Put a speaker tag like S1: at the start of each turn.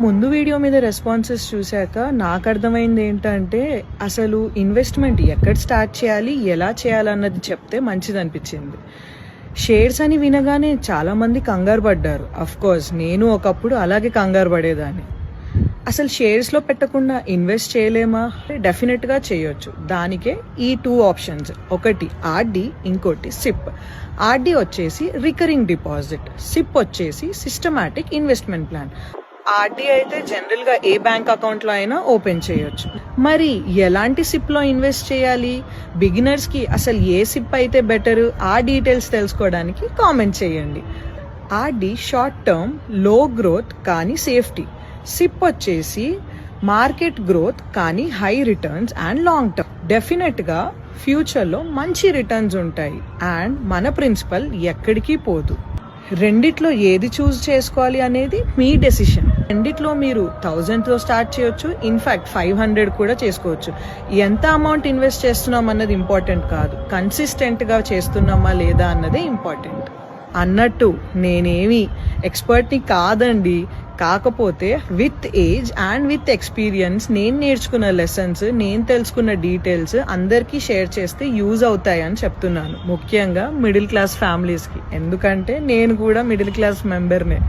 S1: ముందు వీడియో మీద రెస్పాన్సెస్ చూశాక నాకు అర్థమైంది ఏంటంటే అసలు ఇన్వెస్ట్మెంట్ ఎక్కడ స్టార్ట్ చేయాలి, ఎలా చేయాలన్నది చెప్తే మంచిది అనిపించింది. షేర్స్ అని వినగానే చాలామంది కంగారు పడ్డారు. కోర్స్ నేను ఒకప్పుడు అలాగే కంగారు పడేదాన్ని. అసలు షేర్స్లో పెట్టకుండా ఇన్వెస్ట్ చేయలేమా? డెఫినెట్గా చేయొచ్చు. దానికే ఈ 2 ఆప్షన్స్, ఒకటి ఆర్డి, ఇంకోటి సిప్. ఆర్డి వచ్చేసి రికరింగ్ డిపాజిట్, సిప్ వచ్చేసి సిస్టమాటిక్ ఇన్వెస్ట్మెంట్ ప్లాన్. ఆర్డి అయితే జనరల్ గా ఏ బ్యాంక్ అకౌంట్ లో అయినా ఓపెన్ చేయొచ్చు. మరి ఎలాంటి సిప్ లో ఇన్వెస్ట్ చేయాలి, బిగినర్స్ కి అసలు ఏ సిప్ అయితే బెటర్, ఆ డీటెయిల్స్ తెలుసుకోవడానికి కామెంట్ చేయండి. ఆర్డి షార్ట్ టర్మ్, లో గ్రోత్ కానీ సేఫ్టీ. సిప్ వచ్చేసి మార్కెట్ గ్రోత్ కానీ high returns and long term. Definite గా ఫ్యూచర్ లో మంచి రిటర్న్స్ ఉంటాయి అండ్ మన ప్రిన్సిపల్ ఎక్కడికి పోదు. రెండిట్లో ఏది చూస్ చేసుకోవాలి అనేది మీ డెసిషన్. రెండిట్లో మీరు 1000తో స్టార్ట్ చేయొచ్చు, ఇన్ఫాక్ట్ 500 కూడా చేసుకోవచ్చు. ఎంత అమౌంట్ ఇన్వెస్ట్ చేస్తున్నాం అన్నది ఇంపార్టెంట్ కాదు, కన్సిస్టెంట్గా చేస్తున్నామా లేదా అన్నదే ఇంపార్టెంట్. అన్నట్టు నేనేమి ఎక్స్పర్ట్ని కాదండి, కాకపోతే with age and with experience నేను నేర్చుకున్న లెసన్స్, నేను తెలుసుకున్న డీటెయిల్స్ అందరికీ షేర్ చేస్తే యూజ్ అవుతాయని చెప్తున్నాను. ముఖ్యంగా మిడిల్ క్లాస్ ఫ్యామిలీస్కి, ఎందుకంటే నేను కూడా మిడిల్ క్లాస్ మెంబర్నే.